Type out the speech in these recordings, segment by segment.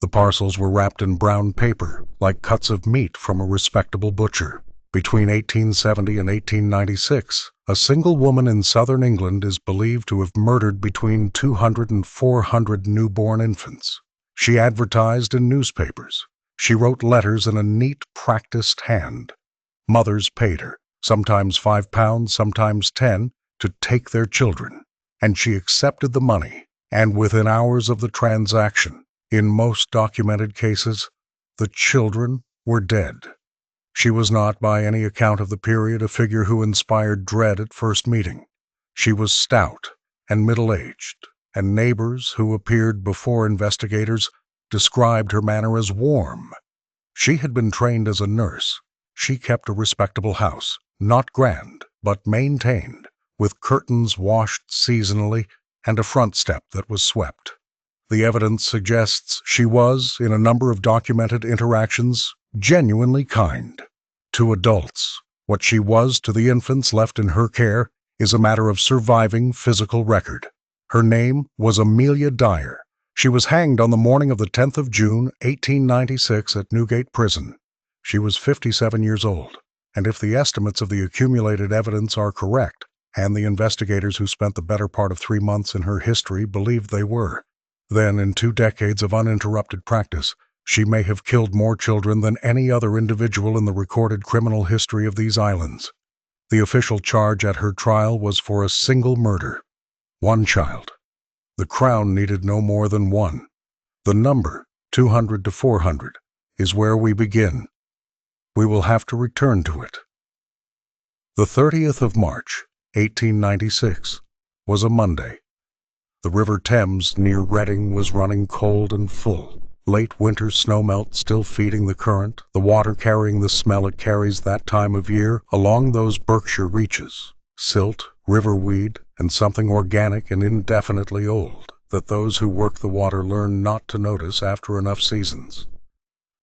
The parcels were wrapped in brown paper, like cuts of meat from a respectable butcher. Between 1870 and 1896, a single woman in southern England is believed to have murdered between 200 and 400 newborn infants. She advertised in newspapers. She wrote letters in a neat, practiced hand. Mothers paid her, sometimes £5, sometimes 10, to take their children, and she accepted the money, and within hours of the transaction, in most documented cases, the children were dead. She was not, by any account of the period, a figure who inspired dread at first meeting. She was stout and middle-aged, and neighbors who appeared before investigators described her manner as warm. She had been trained as a nurse. She kept a respectable house, not grand, but maintained, with curtains washed seasonally and a front step that was swept. The evidence suggests she was, in a number of documented interactions, genuinely kind. To adults, what she was to the infants left in her care is a matter of surviving physical record. Her name was Amelia Dyer. She was hanged on the morning of the 10th of June, 1896, at Newgate Prison. She was 57 years old, and if the estimates of the accumulated evidence are correct, and the investigators who spent the better part of 3 months in her history believed they were, then in 2 decades of uninterrupted practice, she may have killed more children than any other individual in the recorded criminal history of these islands. The official charge at her trial was for a single murder. 1 child. The Crown needed no more than 1. The number, 200 to 400, is where we begin. We will have to return to it. The 30th of March, 1896, was a Monday. The River Thames near Reading was running cold and full. Late winter snowmelt still feeding the current, the water carrying the smell it carries that time of year along those Berkshire reaches. Silt, riverweed, and something organic and indefinitely old that those who work the water learn not to notice after enough seasons.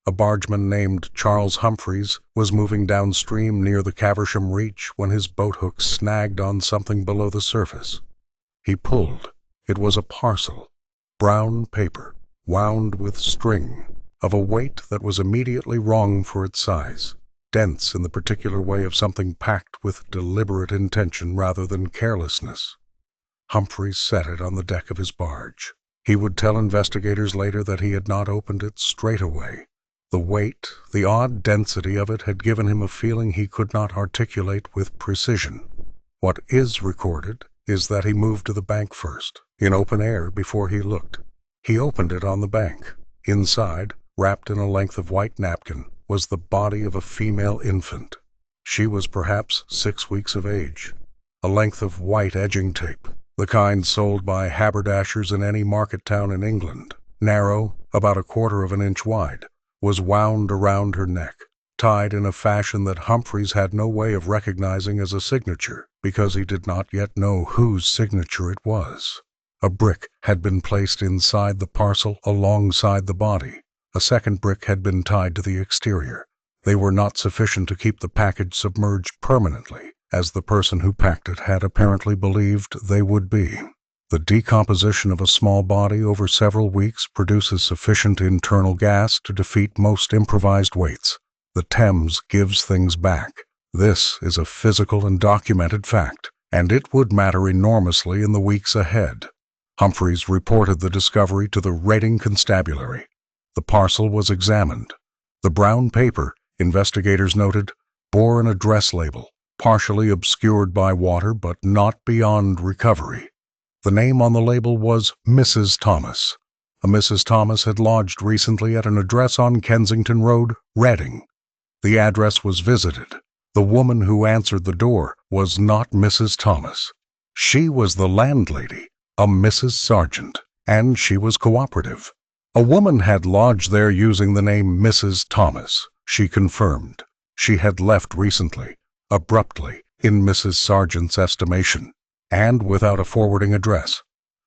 A bargeman named Charles Humphreys was moving downstream near the Caversham Reach when his boat-hook snagged on something below the surface. He pulled. It was a parcel, brown paper, wound with string, of a weight that was immediately wrong for its size, dense in the particular way of something packed with deliberate intention rather than carelessness. Humphreys set it on the deck of his barge. He would tell investigators later that he had not opened it straight away. The weight, the odd density of it had given him a feeling he could not articulate with precision. What is recorded is that he moved to the bank first, in open air, before he looked. He opened it on the bank. Inside, wrapped in a length of white napkin, was the body of a female infant. She was perhaps 6 weeks of age. A length of white edging tape, the kind sold by haberdashers in any market town in England, narrow, about 1/4 of an inch wide, was wound around her neck, tied in a fashion that Humphreys had no way of recognizing as a signature, because he did not yet know whose signature it was. A brick had been placed inside the parcel alongside the body. A second brick had been tied to the exterior. They were not sufficient to keep the package submerged permanently, as the person who packed it had apparently believed they would be. The decomposition of a small body over several weeks produces sufficient internal gas to defeat most improvised weights. The Thames gives things back. This is a physical and documented fact, and it would matter enormously in the weeks ahead. Humphreys reported the discovery to the Reading Constabulary. The parcel was examined. The brown paper, investigators noted, bore an address label, partially obscured by water but not beyond recovery. The name on the label was Mrs. Thomas. A Mrs. Thomas had lodged recently at an address on Kensington Road, Reading. The address was visited. The woman who answered the door was not Mrs. Thomas. She was the landlady, a Mrs. Sargent, and she was cooperative. A woman had lodged there using the name Mrs. Thomas, she confirmed. She had left recently, abruptly, in Mrs. Sargent's estimation, and without a forwarding address.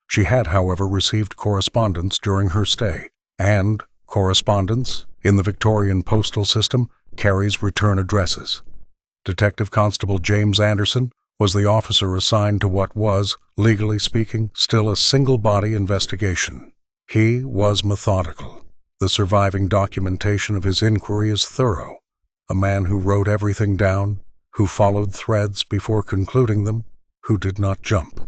She had, however, received correspondence during her stay, and correspondence, in the Victorian postal system, carries return addresses. Detective Constable James Anderson was the officer assigned to what was, legally speaking, still a single-body investigation. He was methodical. The surviving documentation of his inquiry is thorough. A man who wrote everything down, who followed threads before concluding them, who did not jump.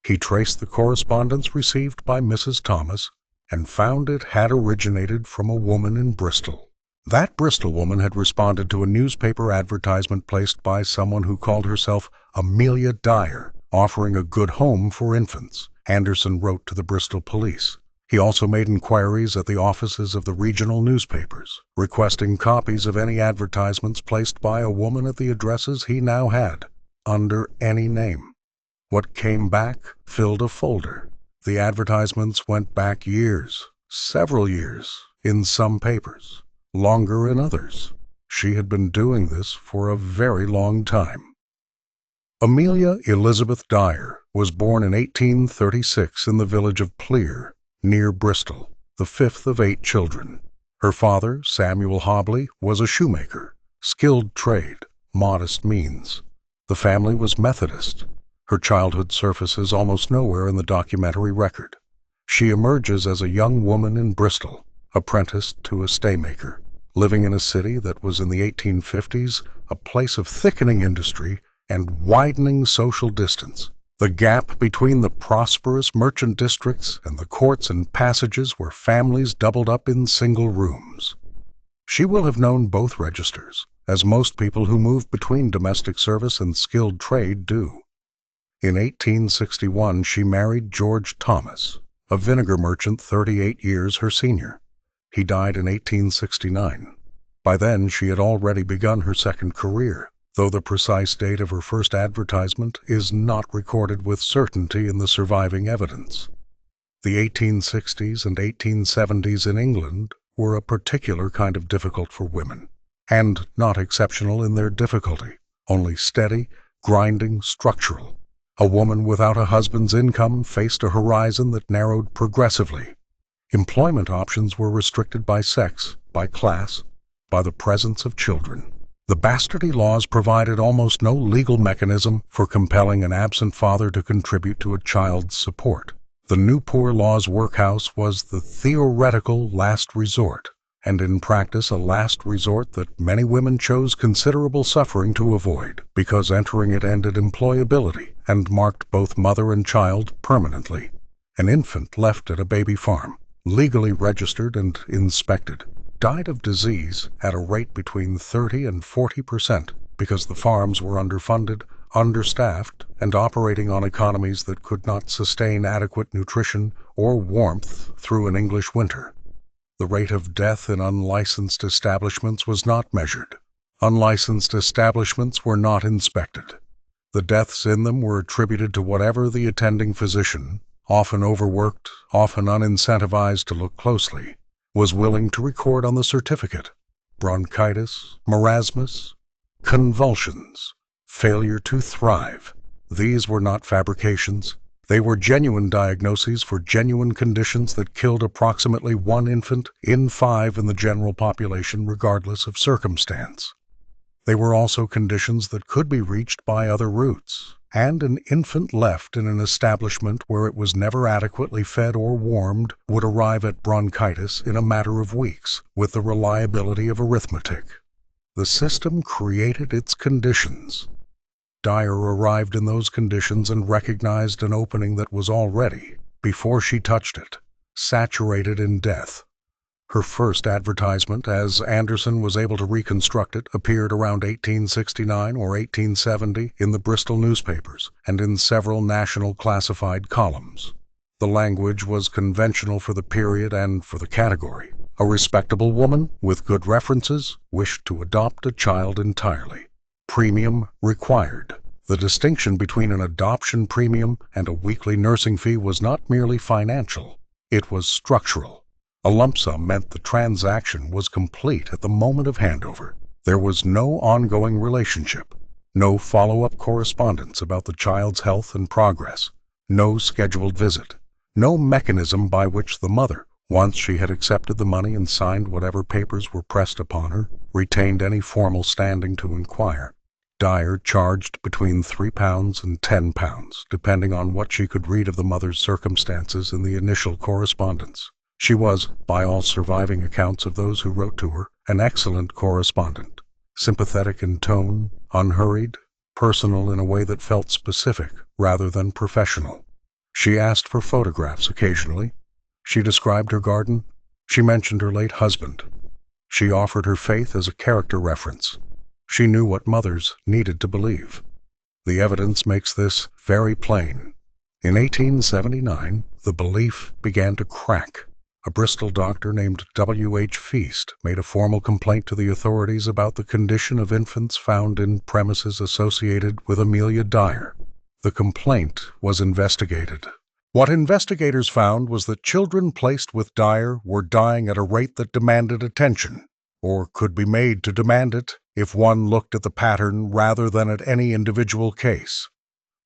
He traced the correspondence received by Mrs. Thomas and found it had originated from a woman in Bristol. That Bristol woman had responded to a newspaper advertisement placed by someone who called herself Amelia Dyer, offering a good home for infants. Anderson wrote to the Bristol police. He also made inquiries at the offices of the regional newspapers, requesting copies of any advertisements placed by a woman at the addresses he now had, under any name. What came back filled a folder. The advertisements went back years, several years, in some papers, longer in others. She had been doing this for a very long time. Amelia Elizabeth Dyer was born in 1836 in the village of Plear, near Bristol, the fifth of 8 children. Her father, Samuel Hobley, was a shoemaker, skilled trade, modest means. The family was Methodist. Her childhood surfaces almost nowhere in the documentary record. She emerges as a young woman in Bristol, apprenticed to a staymaker, living in a city that was in the 1850s a place of thickening industry and widening social distance. The gap between the prosperous merchant districts and the courts and passages where families doubled up in single rooms. She will have known both registers, as most people who move between domestic service and skilled trade do. In 1861 she married George Thomas, a vinegar merchant 38 years her senior. He died in 1869. By then she had already begun her second career, though the precise date of her first advertisement is not recorded with certainty in the surviving evidence. The 1860s and 1870s in England were a particular kind of difficult for women, and not exceptional in their difficulty, only steady, grinding, structural. A woman without a husband's income faced a horizon that narrowed progressively. Employment options were restricted by sex, by class, by the presence of children. The bastardy laws provided almost no legal mechanism for compelling an absent father to contribute to a child's support. The New Poor Law's workhouse was the theoretical last resort, and in practice a last resort that many women chose considerable suffering to avoid, because entering it ended employability and marked both mother and child permanently. An infant left at a baby farm, legally registered and inspected, died of disease at a rate between 30 and 40% because the farms were underfunded, understaffed, and operating on economies that could not sustain adequate nutrition or warmth through an English winter. The rate of death in unlicensed establishments was not measured. Unlicensed establishments were not inspected. The deaths in them were attributed to whatever the attending physician, often overworked, often unincentivized to look closely, was willing to record on the certificate: bronchitis, marasmus, convulsions, failure to thrive. These were not fabrications. They were genuine diagnoses for genuine conditions that killed approximately 1 infant in 5 in the general population regardless of circumstance. They were also conditions that could be reached by other routes, and an infant left in an establishment where it was never adequately fed or warmed would arrive at bronchitis in a matter of weeks with the reliability of arithmetic. The system created its conditions. Dyer arrived in those conditions and recognized an opening that was already, before she touched it, saturated in death. Her first advertisement, as Anderson was able to reconstruct it, appeared around 1869 or 1870 in the Bristol newspapers and in several national classified columns. The language was conventional for the period and for the category. A respectable woman, with good references, wished to adopt a child entirely. Premium required. The distinction between an adoption premium and a weekly nursing fee was not merely financial, it was structural. A lump sum meant the transaction was complete at the moment of handover. There was no ongoing relationship, no follow-up correspondence about the child's health and progress, no scheduled visit, no mechanism by which the mother, once she had accepted the money and signed whatever papers were pressed upon her, retained any formal standing to inquire. Dyer charged between £3 and £10, depending on what she could read of the mother's circumstances in the initial correspondence. She was, by all surviving accounts of those who wrote to her, an excellent correspondent, sympathetic in tone, unhurried, personal in a way that felt specific rather than professional. She asked for photographs occasionally. She described her garden. She mentioned her late husband. She offered her faith as a character reference. She knew what mothers needed to believe. The evidence makes this very plain. In 1879, the belief began to crack. A Bristol doctor named W.H. Feast made a formal complaint to the authorities about the condition of infants found in premises associated with Amelia Dyer. The complaint was investigated. What investigators found was that children placed with Dyer were dying at a rate that demanded attention, or could be made to demand it if one looked at the pattern rather than at any individual case.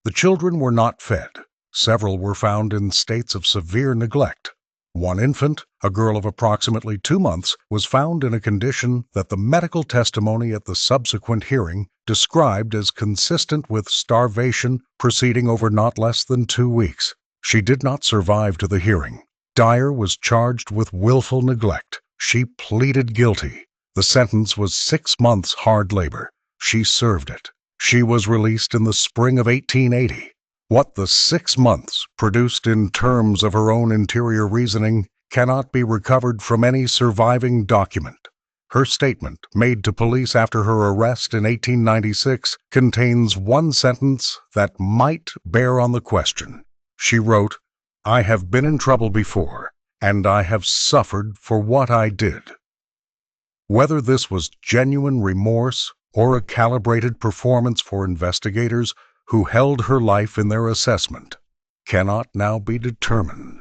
The children were not fed. Several were found in states of severe neglect. One infant, a girl of approximately 2 months, was found in a condition that the medical testimony at the subsequent hearing described as consistent with starvation proceeding over not less than 2 weeks. She did not survive to the hearing. Dyer was charged with willful neglect. She pleaded guilty. The sentence was 6 months hard labor. She served it. She was released in the spring of 1880. What the 6 months produced in terms of her own interior reasoning cannot be recovered from any surviving document. Her statement, made to police after her arrest in 1896, contains one sentence that might bear on the question. She wrote, "I have been in trouble before, and I have suffered for what I did." Whether this was genuine remorse or a calibrated performance for investigators who held her life in their assessment cannot now be determined.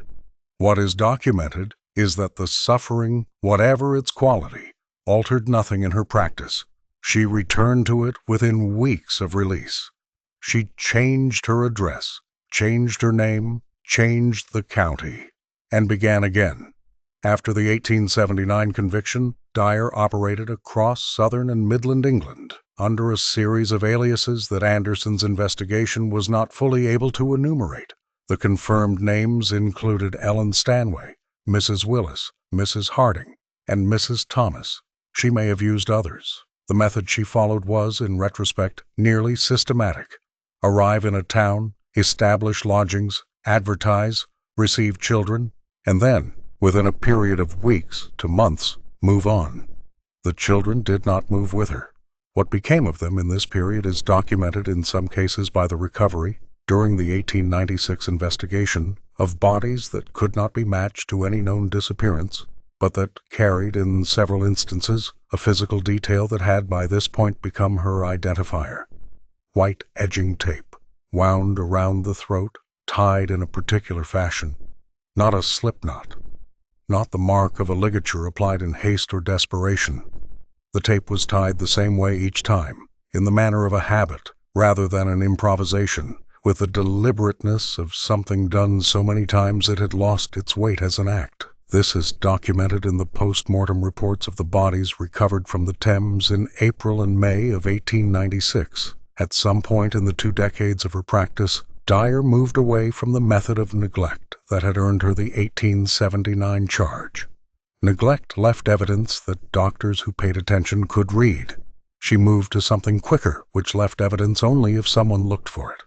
What is documented is that the suffering, whatever its quality, altered nothing in her practice. She returned to it within weeks of release. She changed her address, changed her name, changed the county, and began again. After the 1879 conviction, Dyer operated across southern and midland England under a series of aliases that Anderson's investigation was not fully able to enumerate. The confirmed names included Ellen Stanway, Mrs. Willis, Mrs. Harding, and Mrs. Thomas. She may have used others. The method she followed was, in retrospect, nearly systematic. Arrive in a town, establish lodgings, advertise, receive children, and then, within a period of weeks to months, move on. The children did not move with her. What became of them in this period is documented in some cases by the recovery, during the 1896 investigation, of bodies that could not be matched to any known disappearance, but that carried, in several instances, a physical detail that had by this point become her identifier. White edging tape, wound around the throat, tied in a particular fashion. Not a slip knot. Not the mark of a ligature applied in haste or desperation. The tape was tied the same way each time, in the manner of a habit rather than an improvisation, with the deliberateness of something done so many times it had lost its weight as an act. This is documented in the post-mortem reports of the bodies recovered from the Thames in April and May of 1896. At some point in the 2 decades of her practice, Dyer moved away from the method of neglect that had earned her the 1879 charge. Neglect left evidence that doctors who paid attention could read. She moved to something quicker, which left evidence only if someone looked for it.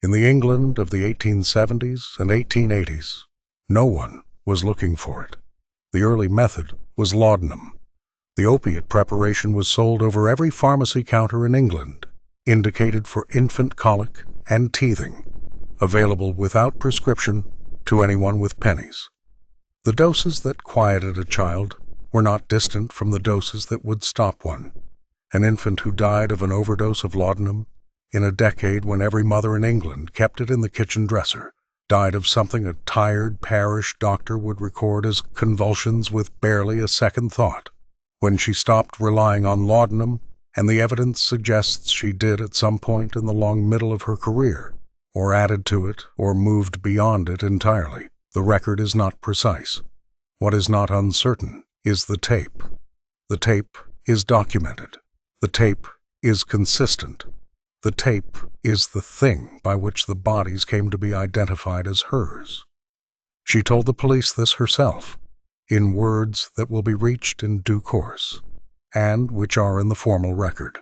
In the England of the 1870s and 1880s, no one was looking for it. The early method was laudanum. The opiate preparation was sold over every pharmacy counter in England, indicated for infant colic and teething, available without prescription to anyone with pennies. The doses that quieted a child were not distant from the doses that would stop one. An infant who died of an overdose of laudanum, in a decade when every mother in England kept it in the kitchen dresser, died of something a tired parish doctor would record as convulsions with barely a second thought. When she stopped relying on laudanum, and the evidence suggests she did at some point in the long middle of her career, or added to it, or moved beyond it entirely, the record is not precise. What is not uncertain is the tape. The tape is documented. The tape is consistent. The tape is the thing by which the bodies came to be identified as hers. She told the police this herself. in words that will be reached in due course, and which are in the formal record.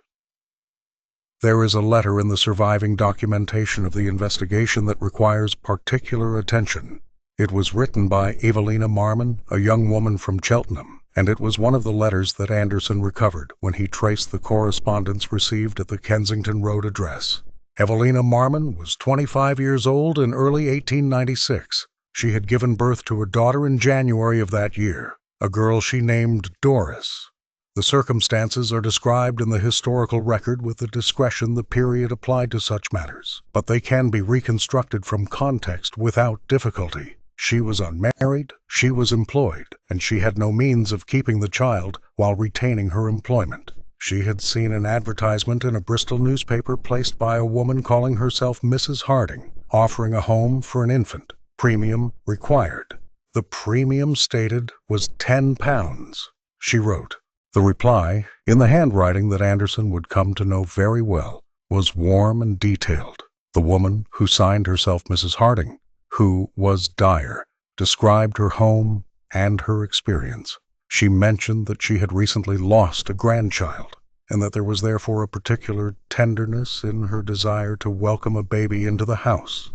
There is a letter in the surviving documentation of the investigation that requires particular attention. It was written by Evelina Marmon, a young woman from Cheltenham, and it was one of the letters that Anderson recovered when he traced the correspondence received at the Kensington Road address. Evelina Marmon was 25 years old in early 1896. She had given birth to a daughter in January of that year, a girl she named Doris. The circumstances are described in the historical record with the discretion the period applied to such matters, but they can be reconstructed from context without difficulty. She was unmarried, she was employed, and she had no means of keeping the child while retaining her employment. She had seen an advertisement in a Bristol newspaper placed by a woman calling herself Mrs. Harding, offering a home for an infant. Premium required. The premium stated was £10. She wrote. The reply, in the handwriting that Anderson would come to know very well, was warm and detailed. The woman, who signed herself Mrs. Harding, who was Dyer, described her home and her experience. She mentioned that she had recently lost a grandchild, and that there was therefore a particular tenderness in her desire to welcome a baby into the house.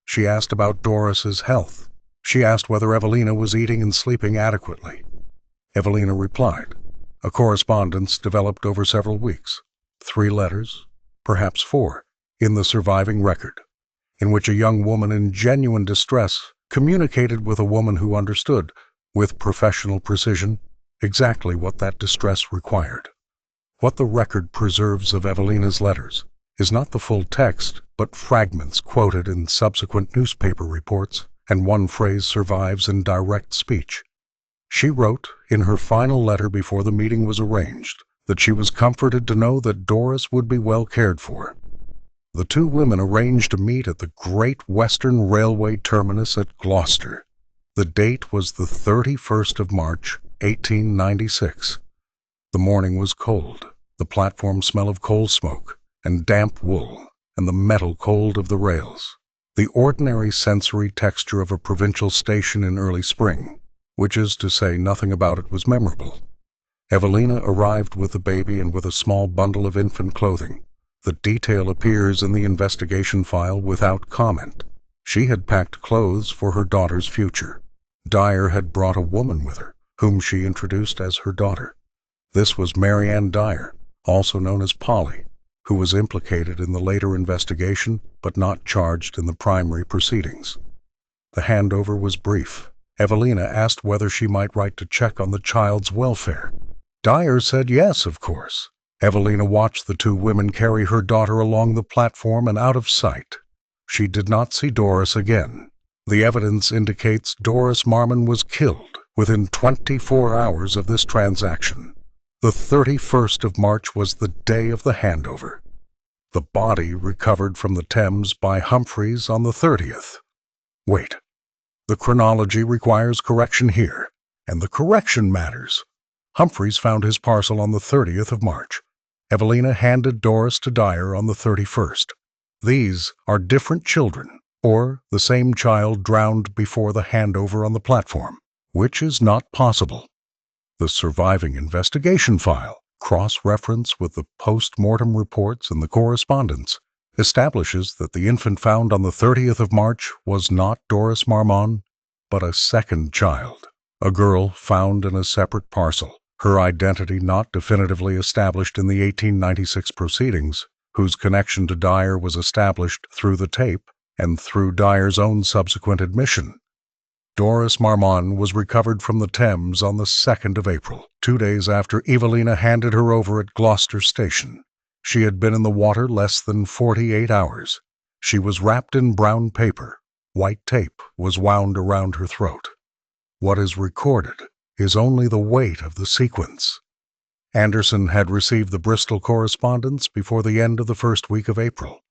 She asked about Doris's health. She asked whether Evelina was eating and sleeping adequately. Evelina replied. A correspondence developed over several weeks, 3 letters, perhaps 4, in the surviving record, in which a young woman in genuine distress communicated with a woman who understood, with professional precision, exactly what that distress required. What the record preserves of Evelina's letters is not the full text, but fragments quoted in subsequent newspaper reports, and one phrase survives in direct speech. She wrote, in her final letter before the meeting was arranged, that she was comforted to know that Doris would be well cared for. The 2 women arranged to meet at the Great Western Railway terminus at Gloucester. The date was the 31st of March, 1896. The morning was cold, the platform smell of coal smoke and damp wool, and the metal cold of the rails. The ordinary sensory texture of a provincial station in early spring, which is to say nothing about it, was memorable. Evelina arrived with the baby and with a small bundle of infant clothing. The detail appears in the investigation file without comment. She had packed clothes for her daughter's future. Dyer had brought a woman with her, whom she introduced as her daughter. This was Marianne Dyer, also known as Polly, who was implicated in the later investigation but not charged in the primary proceedings. The handover was brief. Evelina asked whether she might write to check on the child's welfare. Dyer said yes, of course. Evelina watched the 2 women carry her daughter along the platform and out of sight. She did not see Doris again. The evidence indicates Doris Marmon was killed within 24 hours of this transaction. The 31st of March was the day of the handover. The body recovered from the Thames by Humphreys on the 30th. Wait. The chronology requires correction here, and the correction matters. Humphreys found his parcel on the 30th of March. Evelina handed Doris to Dyer on the 31st. These are different children, or the same child drowned before the handover on the platform, which is not possible. The surviving investigation file, cross-reference with the post-mortem reports and the correspondence, establishes that the infant found on the 30th of March was not Doris Marmon, but a second child, a girl found in a separate parcel, her identity not definitively established in the 1896 proceedings, whose connection to Dyer was established through the tape and through Dyer's own subsequent admission. Doris Marmon was recovered from the Thames on the 2nd of April, 2 days after Evelina handed her over at Gloucester Station. She had been in the water less than 48 hours. She was wrapped in brown paper. White tape was wound around her throat. What is recorded is only the weight of the sequence. Anderson had received the Bristol correspondence before the end of the first week of April.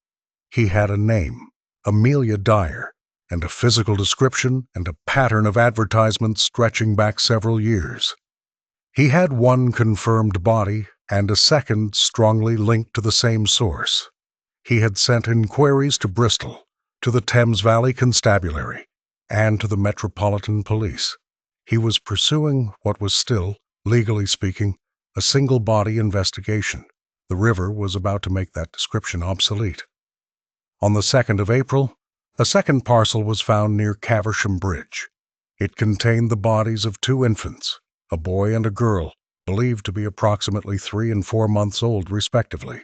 He had a name, Amelia Dyer, and a physical description and a pattern of advertisements stretching back several years. He had one confirmed body and a second strongly linked to the same source. He had sent inquiries to Bristol, to the Thames Valley Constabulary, and to the Metropolitan Police. He was pursuing what was still, legally speaking, a single-body investigation. The river was about to make that description obsolete. On the 2nd of April, a second parcel was found near Caversham Bridge. It contained the bodies of 2 infants, a boy and a girl, believed to be approximately 3 and 4 months old, respectively.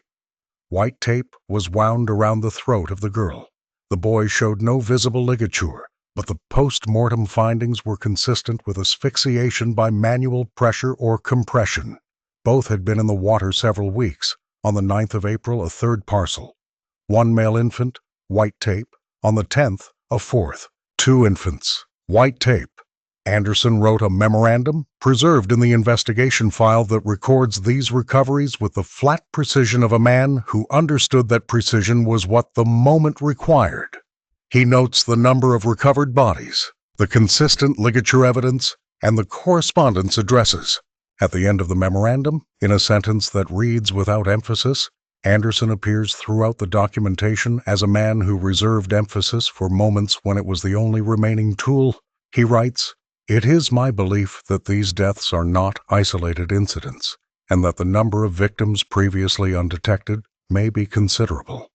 White tape was wound around the throat of the girl. The boy showed no visible ligature, but the post-mortem findings were consistent with asphyxiation by manual pressure or compression. Both had been in the water several weeks. On the 9th of April, a 3rd parcel. 1 male infant, white tape. On the 10th, a 4th. 2 infants, white tape. Anderson wrote a memorandum, preserved in the investigation file, that records these recoveries with the flat precision of a man who understood that precision was what the moment required. He notes the number of recovered bodies, the consistent ligature evidence, and the correspondence addresses. At the end of the memorandum, in a sentence that reads without emphasis, Anderson appears throughout the documentation as a man who reserved emphasis for moments when it was the only remaining tool. He writes, "It is my belief that these deaths are not isolated incidents, and that the number of victims previously undetected may be considerable."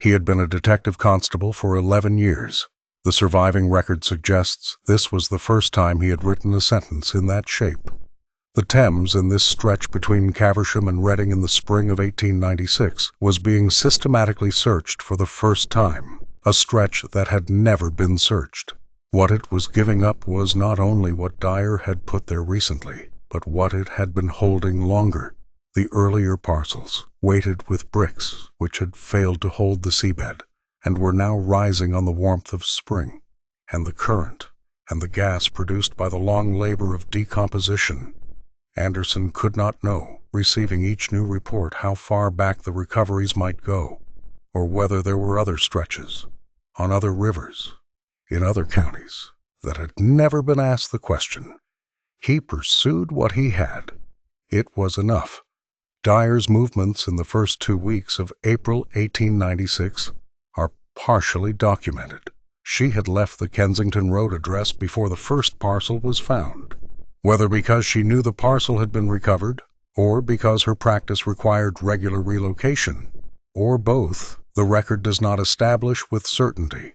He had been a detective constable for 11 years. The surviving record suggests this was the first time he had written a sentence in that shape. The Thames, in this stretch between Caversham and Reading in the spring of 1896, was being systematically searched for the first time, a stretch that had never been searched. What it was giving up was not only what Dyer had put there recently, but what it had been holding longer. The earlier parcels, weighted with bricks which had failed to hold the seabed, and were now rising on the warmth of spring, and the current, and the gas produced by the long labor of decomposition. Anderson could not know, receiving each new report, how far back the recoveries might go, or whether there were other stretches, on other rivers, in other counties, that had never been asked the question. He pursued what he had. It was enough. Dyer's movements in the first 2 weeks of April 1896 are partially documented. She had left the Kensington Road address before the first parcel was found. Whether because she knew the parcel had been recovered, or because her practice required regular relocation, or both, the record does not establish with certainty.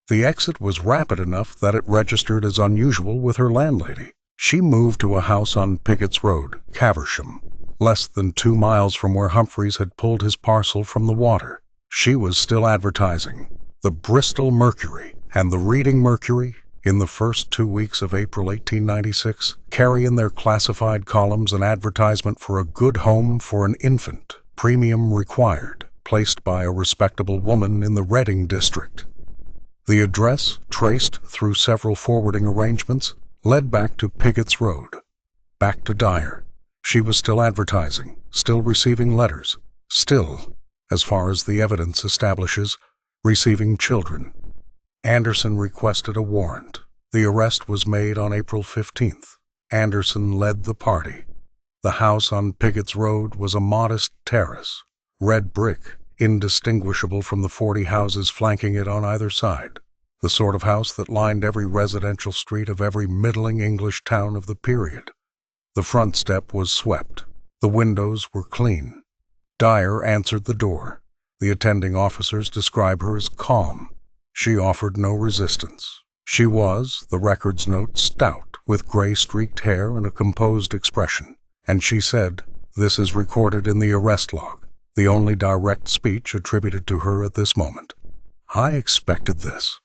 The exit was rapid enough that it registered as unusual with her landlady. She moved to a house on Pickett's Road, Caversham, less than 2 miles from where Humphreys had pulled his parcel from the water. She was still advertising. The Bristol Mercury and the Reading Mercury, in the first 2 weeks of April 1896, carry in their classified columns an advertisement for a good home for an infant, premium required, placed by a respectable woman in the Reading district. The address, traced through several forwarding arrangements, led back to Pickett's Road, back to Dyer. She was still advertising, still receiving letters, still, as far as the evidence establishes, receiving children. Anderson requested a warrant. The arrest was made on April 15th. Anderson led the party. The house on Pickett's Road was a modest terrace, red brick, indistinguishable from the 40 houses flanking it on either side, the sort of house that lined every residential street of every middling English town of the period. The front step was swept. The windows were clean. Dyer answered the door. The attending officers describe her as calm. She offered no resistance. She was, the records note, stout, with gray-streaked hair and a composed expression, and she said, "This is recorded in the arrest log," the only direct speech attributed to her at this moment. I expected this.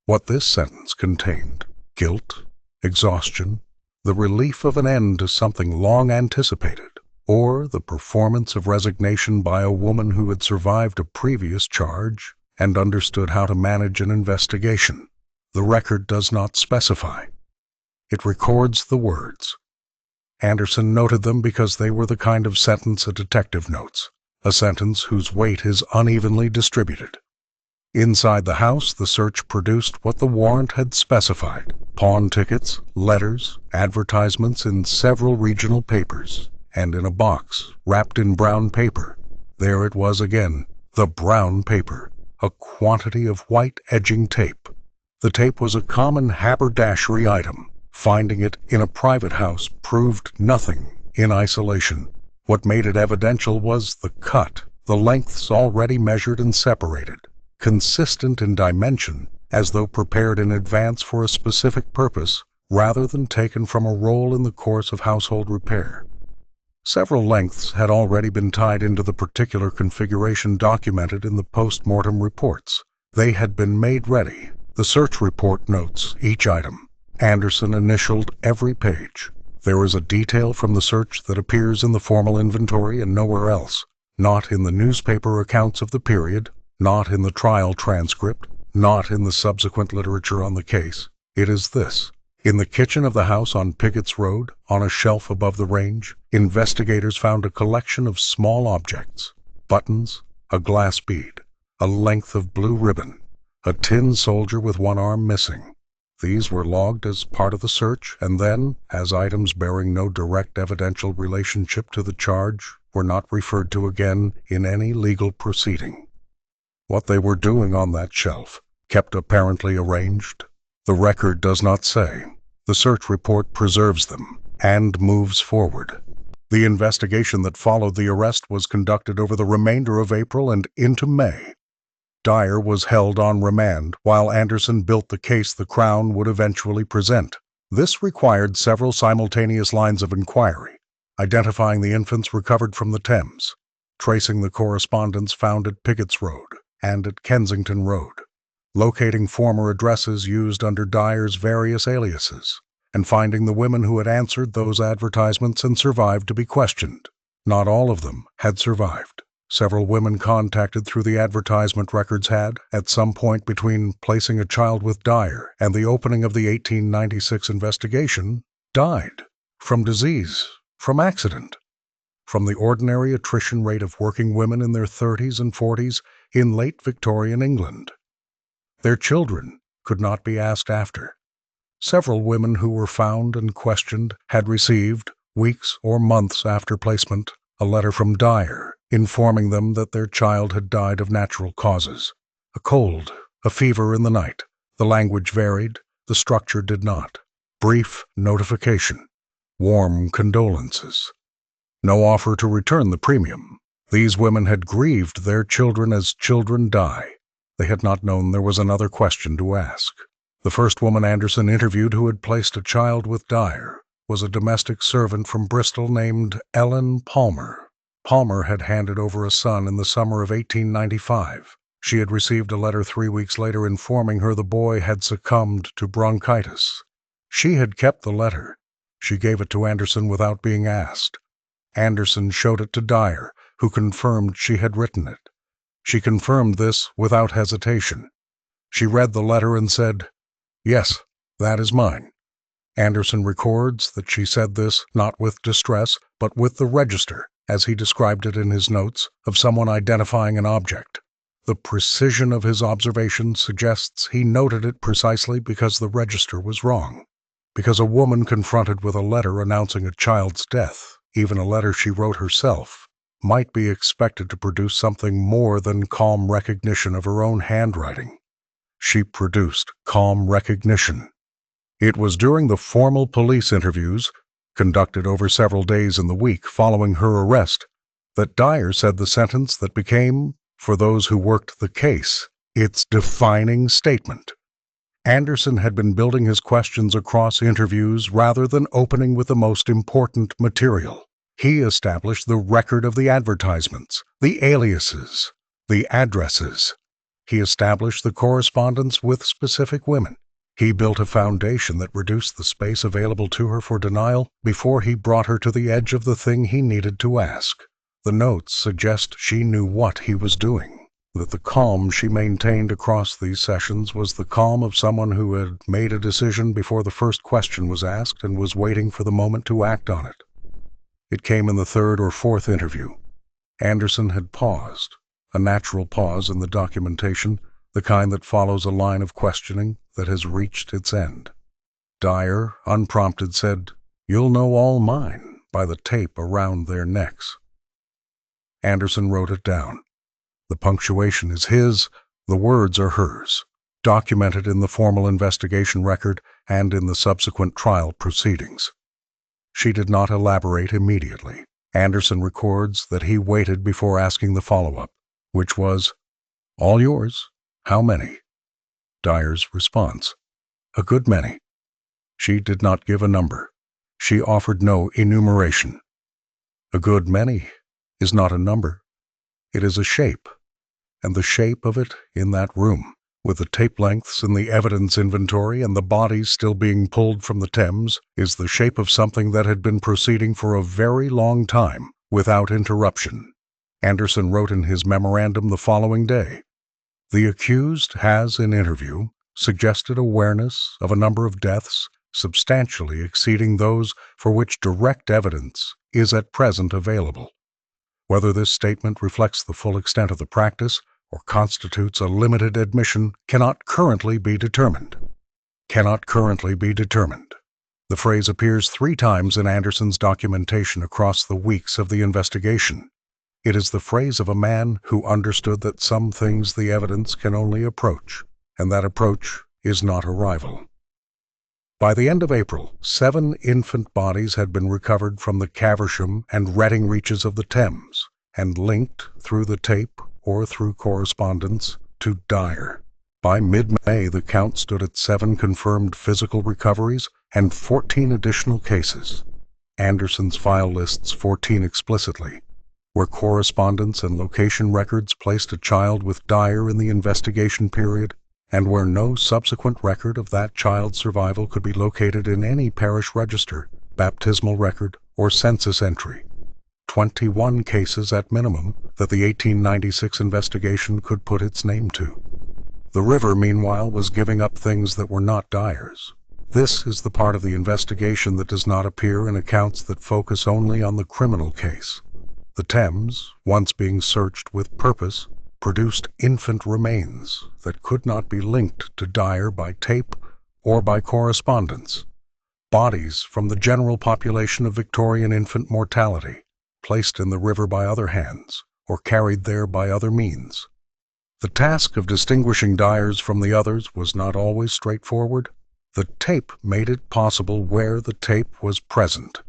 What this sentence contained, guilt, exhaustion, the relief of an end to something long anticipated, or the performance of resignation by a woman who had survived a previous charge and understood how to manage an investigation, the record does not specify. It records the words. Anderson noted them because they were the kind of sentence a detective notes, a sentence whose weight is unevenly distributed. Inside the house, the search produced what the warrant had specified: pawn tickets, letters, advertisements in several regional papers, and in a box wrapped in brown paper. There it was again, the brown paper, a quantity of white edging tape. The tape was a common haberdashery item. Finding it in a private house proved nothing in isolation. What made it evidential was the cut, the lengths already measured and separated, consistent in dimension, as though prepared in advance for a specific purpose, rather than taken from a roll in the course of household repair. Several lengths had already been tied into the particular configuration documented in the post-mortem reports. They had been made ready. The search report notes each item. Anderson initialed every page. There is a detail from the search that appears in the formal inventory and nowhere else, not in the newspaper accounts of the period, not in the trial transcript, not in the subsequent literature on the case. It is this. In the kitchen of the house on Pickett's Road, on a shelf above the range, investigators found a collection of small objects: buttons, a glass bead, a length of blue ribbon, a tin soldier with one arm missing. These were logged as part of the search, and then, as items bearing no direct evidential relationship to the charge, were not referred to again in any legal proceeding. What they were doing on that shelf, kept apparently arranged, the record does not say. The search report preserves them and moves forward. The investigation that followed the arrest was conducted over the remainder of April and into May. Dyer was held on remand while Anderson built the case the Crown would eventually present. This required several simultaneous lines of inquiry: identifying the infants recovered from the Thames, tracing the correspondence found at Pickett's Road and at Kensington Road, locating former addresses used under Dyer's various aliases, and finding the women who had answered those advertisements and survived to be questioned. Not all of them had survived. Several women contacted through the advertisement records had, at some point between placing a child with Dyer and the opening of the 1896 investigation, died from disease, from accident, from the ordinary attrition rate of working women in their 30s and 40s in late Victorian England. Their children could not be asked after. Several women who were found and questioned had received, weeks or months after placement, a letter from Dyer informing them that their child had died of natural causes. A cold, a fever in the night. The language varied, the structure did not. Brief notification. Warm condolences. No offer to return the premium. These women had grieved their children as children die. They had not known there was another question to ask. The first woman Anderson interviewed who had placed a child with Dyer was a domestic servant from Bristol named Ellen Palmer. Palmer had handed over a son in the summer of 1895. She had received a letter 3 weeks later informing her the boy had succumbed to bronchitis. She had kept the letter. She gave it to Anderson without being asked. Anderson showed it to Dyer, who confirmed she had written it. She confirmed this without hesitation. She read the letter and said, "Yes, that is mine." Anderson records that she said this not with distress, but with the register, as he described it in his notes, of someone identifying an object. The precision of his observation suggests he noted it precisely because the register was wrong. Because a woman confronted with a letter announcing a child's death, even a letter she wrote herself, might be expected to produce something more than calm recognition of her own handwriting. She produced calm recognition. It was during the formal police interviews, conducted over several days in the week following her arrest, that Dyer said the sentence that became, for those who worked the case, its defining statement. Anderson had been building his questions across interviews rather than opening with the most important material. He established the record of the advertisements, the aliases, the addresses. He established the correspondence with specific women. He built a foundation that reduced the space available to her for denial before he brought her to the edge of the thing he needed to ask. The notes suggest she knew what he was doing, that the calm she maintained across these sessions was the calm of someone who had made a decision before the first question was asked and was waiting for the moment to act on it. It came in the third or fourth interview. Anderson had paused, a natural pause in the documentation, the kind that follows a line of questioning that has reached its end. Dyer, unprompted, said, "You'll know all mine by the tape around their necks." Anderson wrote it down. The punctuation is his, the words are hers. documented in the formal investigation record and in the subsequent trial proceedings. She did not elaborate immediately. Anderson records that he waited before asking the follow-up, which was, "All yours. How many?" Dyer's response, "A good many." She did not give a number. She offered no enumeration. A good many is not a number. It is a shape, and the shape of it in that room, with the tape lengths in the evidence inventory and the bodies still being pulled from the Thames, is the shape of something that had been proceeding for a very long time, without interruption. Anderson wrote in his memorandum the following day, "The accused has, in interview, suggested awareness of a number of deaths substantially exceeding those for which direct evidence is at present available. Whether this statement reflects the full extent of the practice or constitutes a limited admission cannot currently be determined." Cannot currently be determined. The phrase appears 3 times in Anderson's documentation across the weeks of the investigation. It is the phrase of a man who understood that some things the evidence can only approach, and that approach is not arrival. By the end of April, 7 infant bodies had been recovered from the Caversham and Reading reaches of the Thames, and linked through the tape or through correspondence to Dyer. By mid-May, the count stood at 7 confirmed physical recoveries and 14 additional cases. Anderson's file lists 14 explicitly, where correspondence and location records placed a child with Dyer in the investigation period, and where no subsequent record of that child's survival could be located in any parish register, baptismal record, or census entry. 21 cases at minimum that the 1896 investigation could put its name to. The river, meanwhile, was giving up things that were not Dyer's. This is the part of the investigation that does not appear in accounts that focus only on the criminal case. The Thames, once being searched with purpose, produced infant remains that could not be linked to Dyer by tape or by correspondence. Bodies from the general population of Victorian infant mortality, placed in the river by other hands, or carried there by other means. The task of distinguishing Dyer's from the others was not always straightforward. The tape made it possible where the tape was present.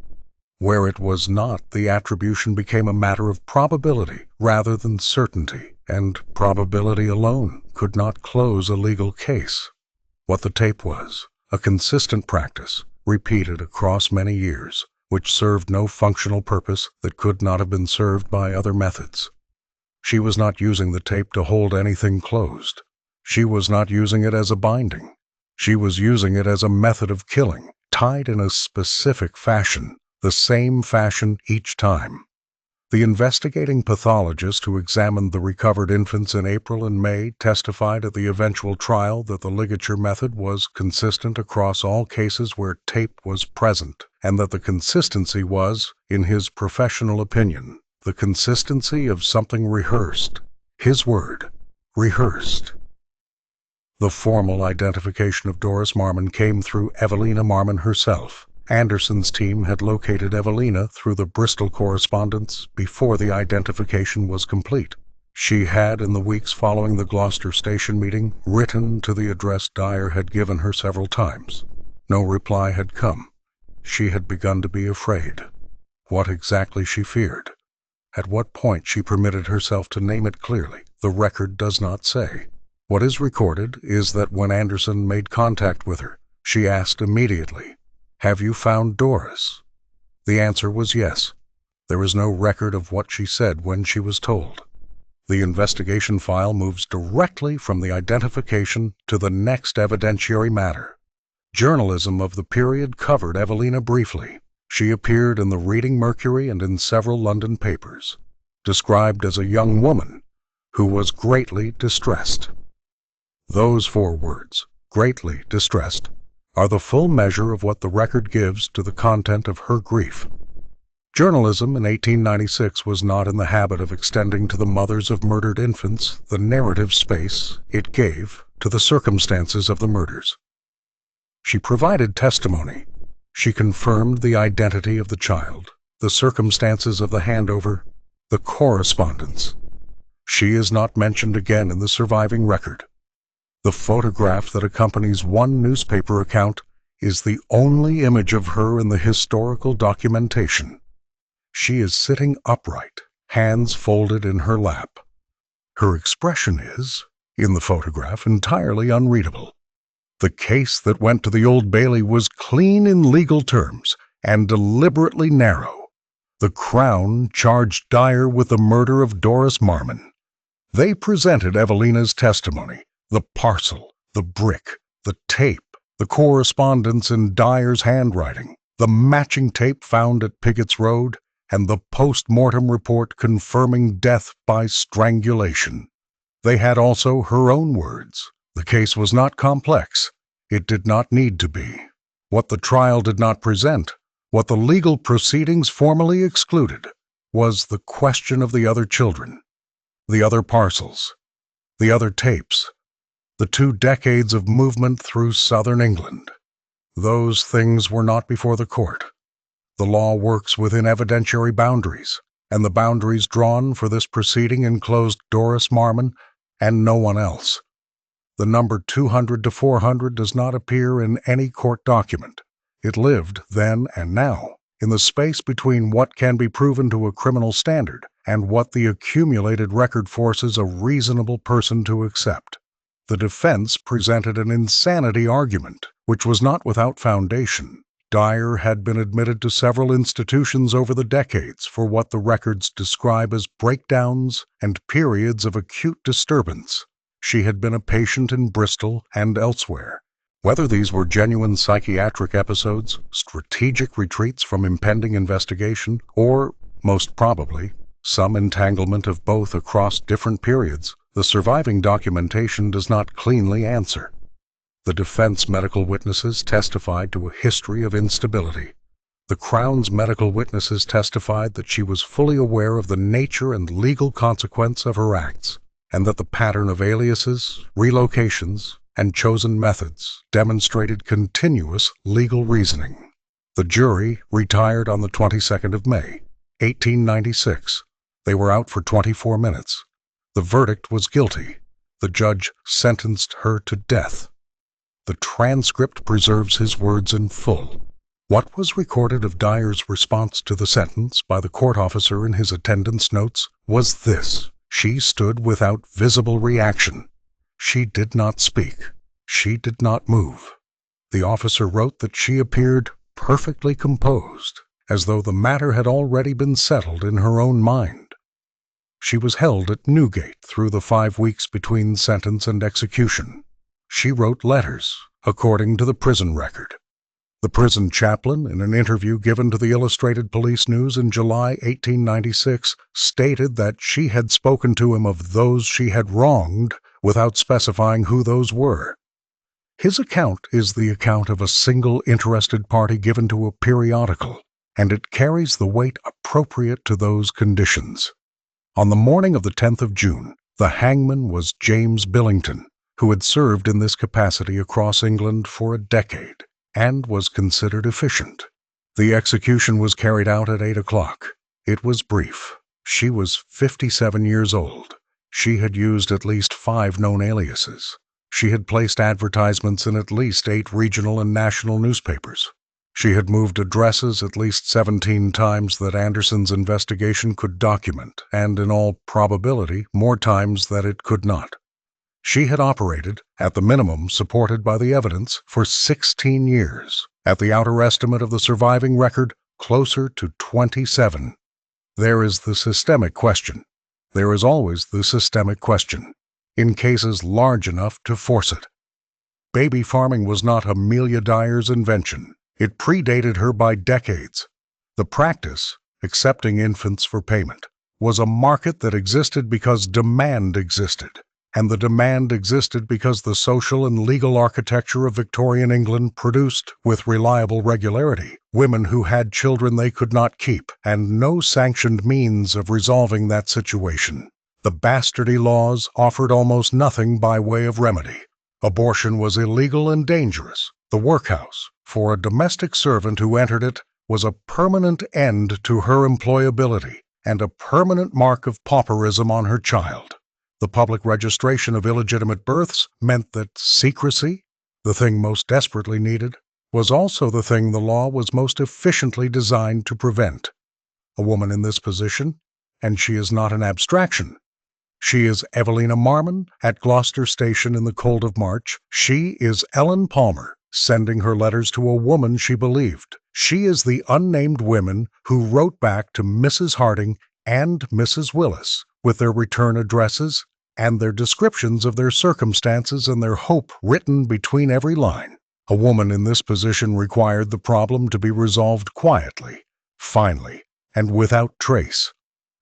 Where it was not, the attribution became a matter of probability rather than certainty, and probability alone could not close a legal case. What the tape was, a consistent practice, repeated across many years, which served no functional purpose that could not have been served by other methods. She was not using the tape to hold anything closed. She was not using it as a binding. She was using it as a method of killing, tied in a specific fashion, the same fashion each time. The investigating pathologist who examined the recovered infants in April and May testified at the eventual trial that the ligature method was consistent across all cases where tape was present, and that the consistency was, in his professional opinion, the consistency of something rehearsed. His word, rehearsed. The formal identification of Doris Marmon came through Evelina Marmon herself. Anderson's team had located Evelina through the Bristol correspondence before the identification was complete. She had, in the weeks following the Gloucester station meeting, written to the address Dyer had given her several times. No reply had come. She had begun to be afraid. What exactly she feared? At what point she permitted herself to name it clearly, the record does not say. What is recorded is that when Anderson made contact with her, she asked immediately, "Have you found Doris?" The answer was yes. There is no record of what she said when she was told. The investigation file moves directly from the identification to the next evidentiary matter. Journalism of the period covered Evelina briefly. She appeared in the Reading Mercury and in several London papers, described as a young woman who was greatly distressed. Those 4 words, greatly distressed, are the full measure of what the record gives to the content of her grief. Journalism in 1896 was not in the habit of extending to the mothers of murdered infants the narrative space it gave to the circumstances of the murders. She provided testimony. She confirmed the identity of the child, the circumstances of the handover, the correspondence. She is not mentioned again in the surviving record. The photograph that accompanies one newspaper account is the only image of her in the historical documentation. She is sitting upright, hands folded in her lap. Her expression is, in the photograph, entirely unreadable. The case that went to the Old Bailey was clean in legal terms and deliberately narrow. The Crown charged Dyer with the murder of Doris Marmon. They presented Evelina's testimony, the parcel, the brick, the tape, the correspondence in Dyer's handwriting, the matching tape found at Piggott's Road, and the post-mortem report confirming death by strangulation. They had also her own words. The case was not complex. It did not need to be. What the trial did not present, what the legal proceedings formally excluded, was the question of the other children, the other parcels, the other tapes, the 2 decades of movement through southern England. Those things were not before the court. The law works within evidentiary boundaries, and the boundaries drawn for this proceeding enclosed Doris Marmon and no one else. The number 200 to 400 does not appear in any court document. It lived, then and now, in the space between what can be proven to a criminal standard and what the accumulated record forces a reasonable person to accept. The defense presented an insanity argument, which was not without foundation. Dyer had been admitted to several institutions over the decades for what the records describe as breakdowns and periods of acute disturbance. She had been a patient in Bristol and elsewhere. Whether these were genuine psychiatric episodes, strategic retreats from impending investigation, or, most probably, some entanglement of both across different periods, the surviving documentation does not cleanly answer. The defense medical witnesses testified to a history of instability. The Crown's medical witnesses testified that she was fully aware of the nature and legal consequence of her acts, and that the pattern of aliases, relocations, and chosen methods demonstrated continuous legal reasoning. The jury retired on the 22nd of May, 1896. They were out for 24 minutes. The verdict was guilty. The judge sentenced her to death. The transcript preserves his words in full. What was recorded of Dyer's response to the sentence by the court officer in his attendance notes was this: she stood without visible reaction. She did not speak. She did not move. The officer wrote that she appeared perfectly composed, as though the matter had already been settled in her own mind. She was held at Newgate through the 5 weeks between sentence and execution. She wrote letters, according to the prison record. The prison chaplain, in an interview given to the Illustrated Police News in July 1896, stated that she had spoken to him of those she had wronged without specifying who those were. His account is the account of a single interested party given to a periodical, and it carries the weight appropriate to those conditions. On the morning of the 10th of June, the hangman was James Billington, who had served in this capacity across England for a decade, and was considered efficient. The execution was carried out at 8 o'clock. It was brief. She was 57 years old. She had used at least 5 known aliases. She had placed advertisements in at least 8 regional and national newspapers. She had moved addresses at least 17 times that Anderson's investigation could document, and in all probability more times that it could not. She had operated, at the minimum supported by the evidence, for 16 years. At the outer estimate of the surviving record, closer to 27. There is the systemic question. There is always the systemic question, in cases large enough to force it. Baby farming was not Amelia Dyer's invention. It predated her by decades. The practice, accepting infants for payment, was a market that existed because demand existed. And the demand existed because the social and legal architecture of Victorian England produced, with reliable regularity, women who had children they could not keep, and no sanctioned means of resolving that situation. The bastardy laws offered almost nothing by way of remedy. Abortion was illegal and dangerous. The workhouse, for a domestic servant who entered it, was a permanent end to her employability, and a permanent mark of pauperism on her child. The public registration of illegitimate births meant that secrecy, the thing most desperately needed, was also the thing the law was most efficiently designed to prevent. A woman in this position, and she is not an abstraction. She is Evelina Marmon at Gloucester Station in the cold of March. She is Ellen Palmer, sending her letters to a woman she believed. She is the unnamed women who wrote back to Mrs. Harding and Mrs. Willis with their return addresses and their descriptions of their circumstances and their hope written between every line. A woman in this position required the problem to be resolved quietly, finally, and without trace.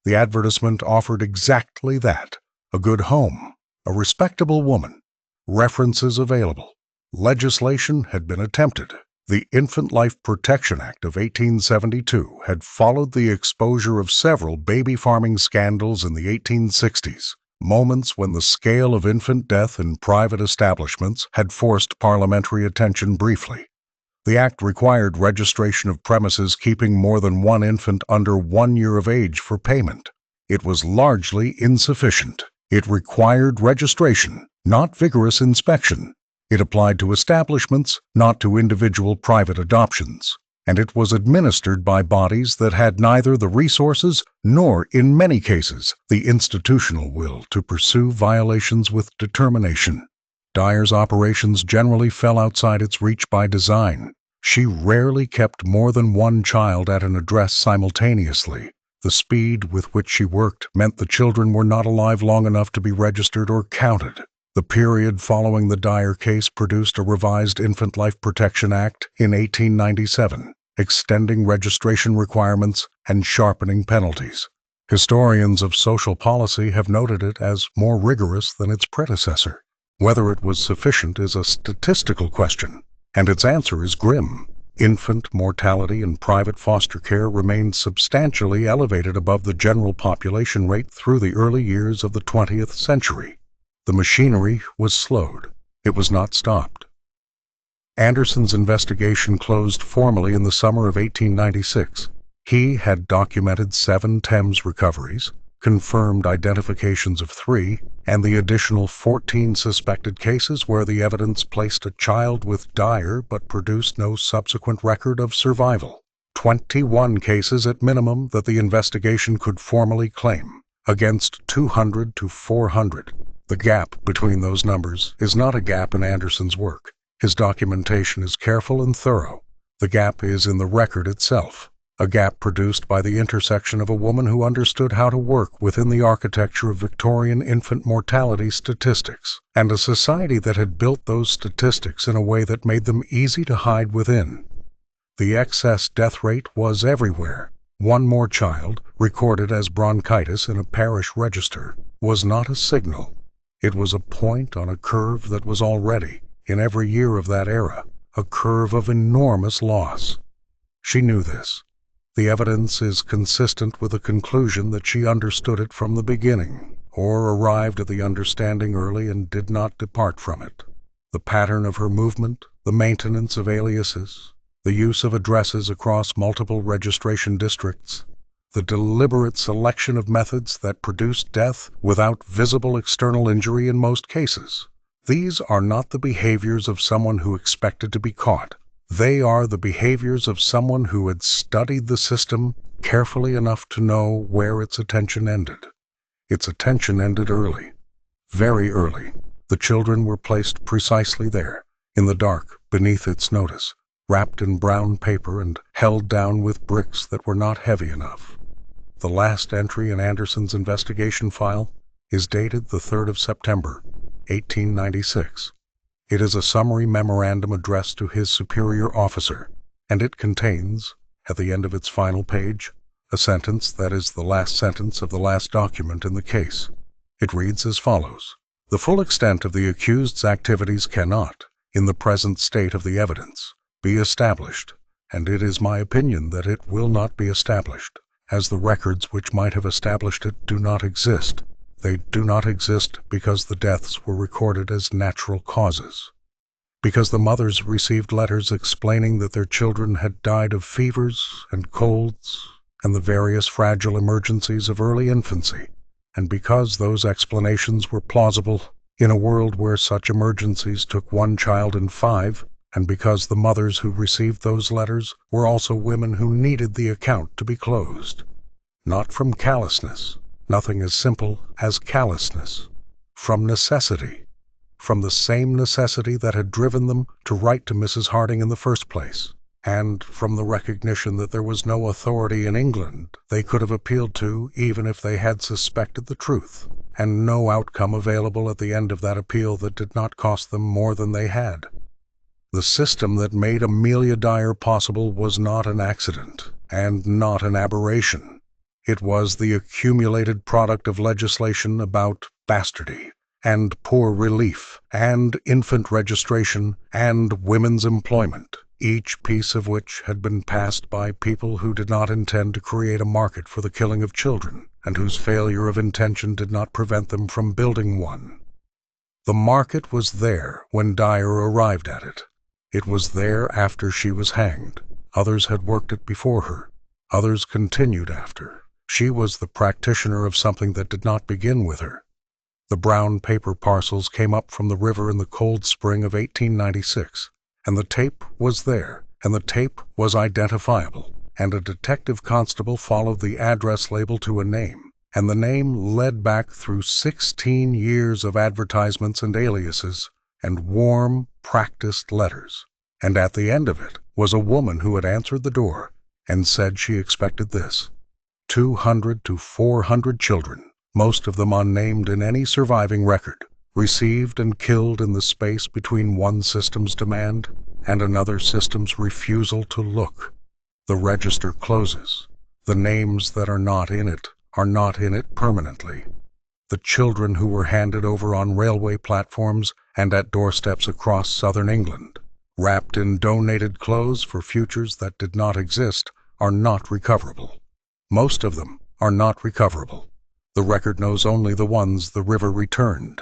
The advertisement offered exactly that: a good home, a respectable woman, references available. Legislation had been attempted. The Infant Life Protection Act of 1872 had followed the exposure of several baby farming scandals in the 1860s, moments when the scale of infant death in private establishments had forced parliamentary attention briefly. The act required registration of premises keeping more than one infant under 1 year of age for payment. It was largely insufficient. It required registration, not vigorous inspection. It applied to establishments, not to individual private adoptions. And it was administered by bodies that had neither the resources nor, in many cases, the institutional will to pursue violations with determination. Dyer's operations generally fell outside its reach by design. She rarely kept more than one child at an address simultaneously. The speed with which she worked meant the children were not alive long enough to be registered or counted. The period following the Dyer case produced a revised Infant Life Protection Act in 1897, extending registration requirements and sharpening penalties. Historians of social policy have noted it as more rigorous than its predecessor. Whether it was sufficient is a statistical question, and its answer is grim. Infant mortality in private foster care remained substantially elevated above the general population rate through the early years of the 20th century. The machinery was slowed. It was not stopped. Anderson's investigation closed formally in the summer of 1896. He had documented 7 Thames recoveries, confirmed identifications of 3, and the additional 14 suspected cases where the evidence placed a child with Dyer but produced no subsequent record of survival. 21 cases at minimum that the investigation could formally claim, against 200 to 400. The gap between those numbers is not a gap in Anderson's work. His documentation is careful and thorough. The gap is in the record itself. A gap produced by the intersection of a woman who understood how to work within the architecture of Victorian infant mortality statistics, and a society that had built those statistics in a way that made them easy to hide within. The excess death rate was everywhere. One more child, recorded as bronchitis in a parish register, was not a signal. It was a point on a curve that was already, in every year of that era, a curve of enormous loss. She knew this. The evidence is consistent with the conclusion that she understood it from the beginning, or arrived at the understanding early and did not depart from it. The pattern of her movement, the maintenance of aliases, the use of addresses across multiple registration districts, the deliberate selection of methods that produced death without visible external injury in most cases. These are not the behaviors of someone who expected to be caught. They are the behaviors of someone who had studied the system carefully enough to know where its attention ended. Its attention ended early, very early. The children were placed precisely there, in the dark, beneath its notice, wrapped in brown paper and held down with bricks that were not heavy enough. The last entry in Anderson's investigation file is dated the 3rd of September, 1896. It is a summary memorandum addressed to his superior officer, and it contains, at the end of its final page, a sentence that is the last sentence of the last document in the case. It reads as follows: "The full extent of the accused's activities cannot, in the present state of the evidence, be established, and it is my opinion that it will not be established, as the records which might have established it do not exist. They do not exist because the deaths were recorded as natural causes, because the mothers received letters explaining that their children had died of fevers and colds and the various fragile emergencies of early infancy, And because those explanations were plausible, in a world where such emergencies took 1 child in 5, and because the mothers who received those letters were also women who needed the account to be closed. Not from callousness, nothing as simple as callousness. From necessity. From the same necessity that had driven them to write to Mrs. Harding in the first place, and from the recognition that there was no authority in England they could have appealed to even if they had suspected the truth, and no outcome available at the end of that appeal that did not cost them more than they had. The system that made Amelia Dyer possible was not an accident, and not an aberration. It was the accumulated product of legislation about bastardy, and poor relief, and infant registration, and women's employment, each piece of which had been passed by people who did not intend to create a market for the killing of children, and whose failure of intention did not prevent them from building one. The market was there when Dyer arrived at it. It was there after she was hanged. Others had worked it before her. Others continued after. She was the practitioner of something that did not begin with her. The brown paper parcels came up from the river in the cold spring of 1896, and the tape was there, and the tape was identifiable, and a detective constable followed the address label to a name, and the name led back through 16 years of advertisements and aliases, and warm, practiced letters, and at the end of it was a woman who had answered the door and said she expected this: 200 to 400 children, most of them unnamed in any surviving record, received and killed in the space between one system's demand and another system's refusal to look. The register closes. The names that are not in it permanently. The children who were handed over on railway platforms and at doorsteps across southern England, wrapped in donated clothes for futures that did not exist, are not recoverable. Most of them are not recoverable. The record knows only the ones the river returned.